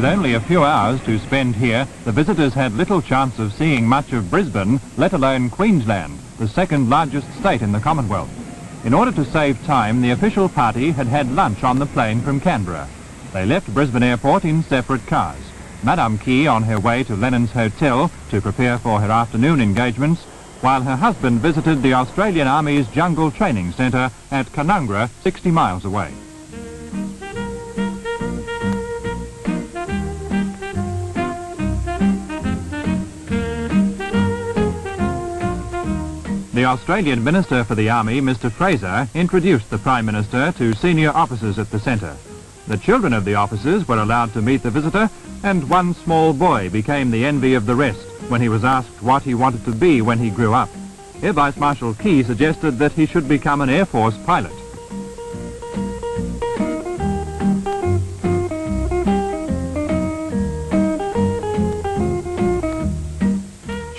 With only a few hours to spend here, the visitors had little chance of seeing much of Brisbane, let alone Queensland, the second largest state in the Commonwealth. In order to save time, the official party had had lunch on the plane from Canberra. They left Brisbane Airport in separate cars. Madame Key on her way to Lennon's hotel to prepare for her afternoon engagements, while her husband visited the Australian Army's Jungle Training Centre at Canungra, 60 miles away. The Australian Minister for the Army, Mr. Fraser, introduced the Prime Minister to senior officers at the centre. The children of the officers were allowed to meet the visitor, and one small boy became the envy of the rest when he was asked what he wanted to be when he grew up. Air Vice Marshal Key suggested that he should become an Air Force pilot.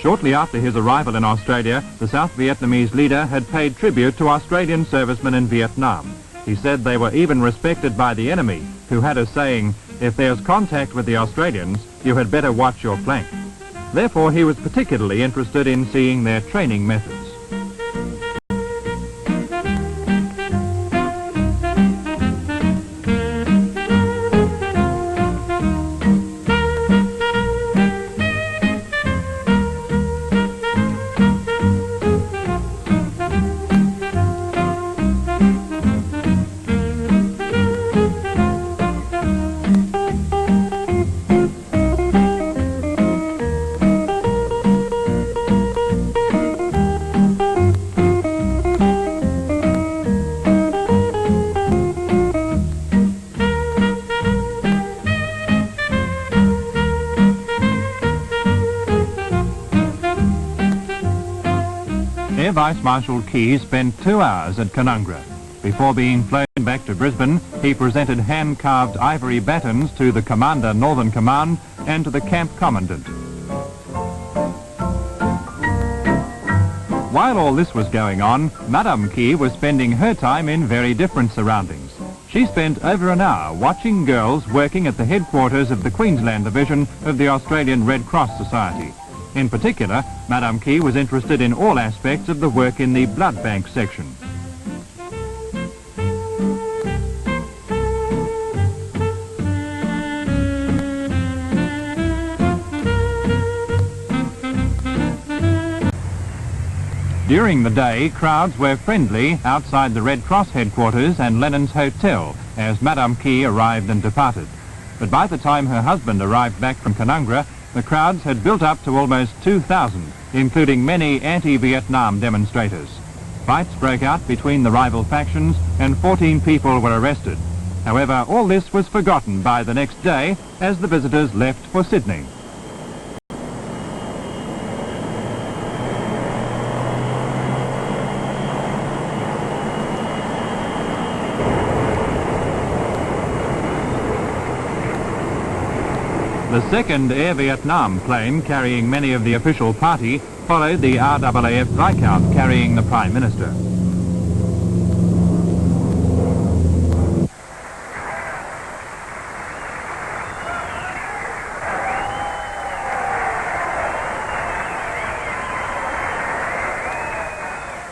Shortly after his arrival in Australia, the South Vietnamese leader had paid tribute to Australian servicemen in Vietnam. He said they were even respected by the enemy, who had a saying, "If there's contact with the Australians, you had better watch your flank." Therefore, he was particularly interested in seeing their training methods. Air Vice Marshal Key spent 2 hours at Canungra. Before being flown back to Brisbane, he presented hand-carved ivory batons to the Commander Northern Command and to the Camp Commandant. While all this was going on, Madame Key was spending her time in very different surroundings. She spent over an hour watching girls working at the headquarters of the Queensland Division of the Australian Red Cross Society. In particular, Madame Key was interested in all aspects of the work in the blood bank section. During the day, crowds were friendly outside the Red Cross headquarters and Lennon's hotel as Madame Key arrived and departed. But by the time her husband arrived back from Canungra, the crowds had built up to almost 2,000, including many anti-Vietnam demonstrators. Fights broke out between the rival factions and 14 people were arrested. However, all this was forgotten by the next day as the visitors left for Sydney. The second Air Vietnam plane carrying many of the official party followed the RAAF Viscount carrying the Prime Minister.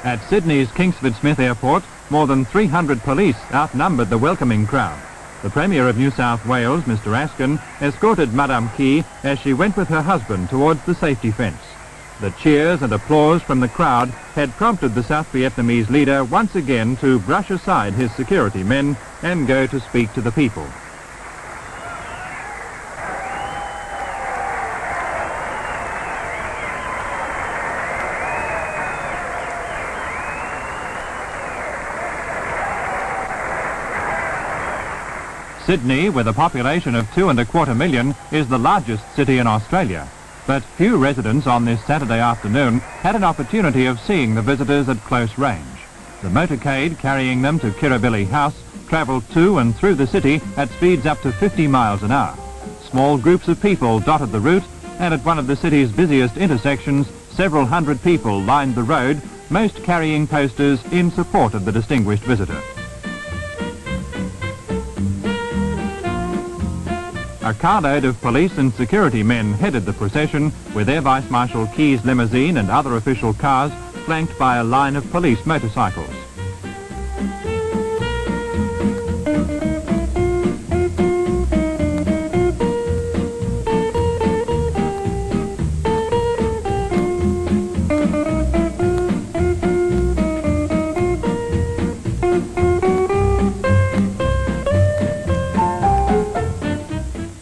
At Sydney's Kingsford Smith Airport, more than 300 police outnumbered the welcoming crowd. The Premier of New South Wales, Mr. Askin, escorted Madame Key as she went with her husband towards the safety fence. The cheers and applause from the crowd had prompted the South Vietnamese leader once again to brush aside his security men and go to speak to the people. Sydney, with a population of 2.25 million, is the largest city in Australia. But few residents on this Saturday afternoon had an opportunity of seeing the visitors at close range. The motorcade carrying them to Kirribilli House travelled to and through the city at speeds up to 50 miles an hour. Small groups of people dotted the route, and at one of the city's busiest intersections, several hundred people lined the road, most carrying posters in support of the distinguished visitor. A carload of police and security men headed the procession with Air Vice Marshal Key's limousine and other official cars flanked by a line of police motorcycles.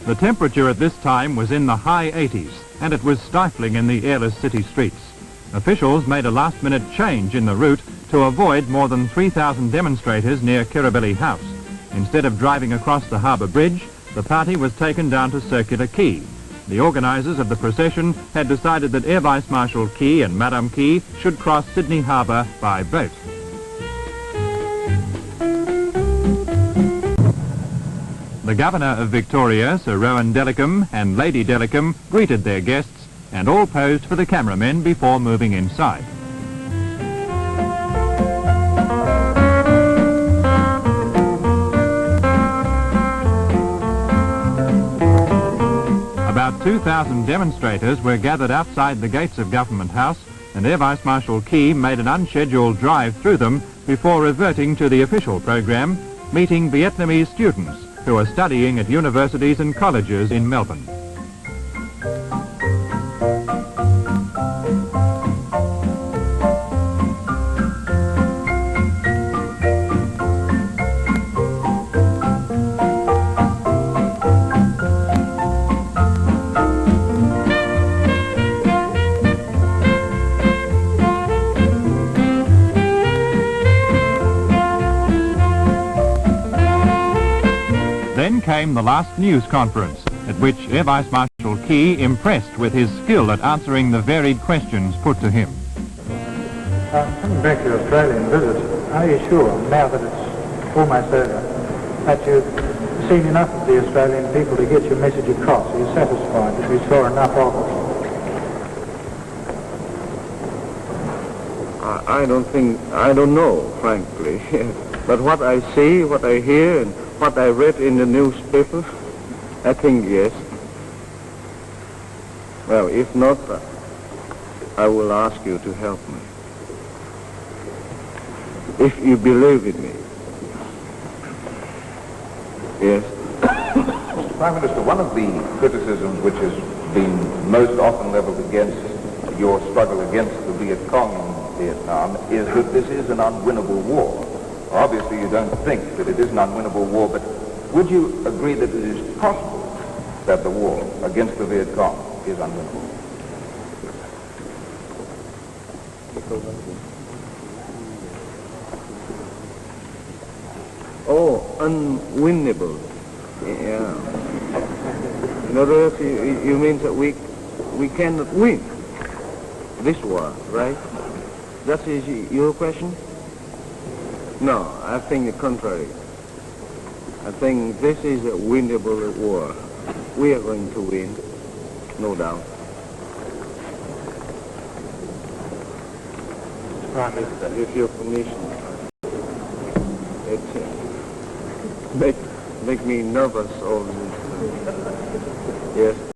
The temperature at this time was in the high 80s, and it was stifling in the airless city streets. Officials made a last-minute change in the route to avoid more than 3,000 demonstrators near Kirribilli House. Instead of driving across the harbour bridge, the party was taken down to Circular Quay. The organisers of the procession had decided that Air Vice Marshal Key and Madame Key should cross Sydney Harbour by boat. The Governor of Victoria, Sir Rowan Dellicombe, and Lady Dellicombe greeted their guests and all posed for the cameramen before moving inside. About 2,000 demonstrators were gathered outside the gates of Government House, and Air Vice Marshal Key made an unscheduled drive through them before reverting to the official program, meeting Vietnamese students who are studying at universities and colleges in Melbourne. Then came the last news conference, at which Air Vice Marshal Key impressed with his skill at answering the varied questions put to him. Coming back to your Australian visit, are you sure, now that it's almost over, that you've seen enough of the Australian people to get your message across? Are you satisfied that we saw enough of it? I don't know, frankly. But what I see, what I hear, and what I read in the newspaper, I think yes. Well, if not, I will ask you to help me. If you believe in me. Yes. Mr. Prime Minister, one of the criticisms which has been most often leveled against your struggle against the Viet Cong in Vietnam is that this is an unwinnable war. Obviously, you don't think that it is an unwinnable war, but would you agree that it is possible that the war against the Viet Cong is unwinnable? Oh, unwinnable. Yeah. In other words, you mean that we cannot win this war, right? That is your question? No, I think the contrary. I think this is a winnable war. We are going to win, no doubt. Prime Minister, With your permission. It make me nervous all this. Yes.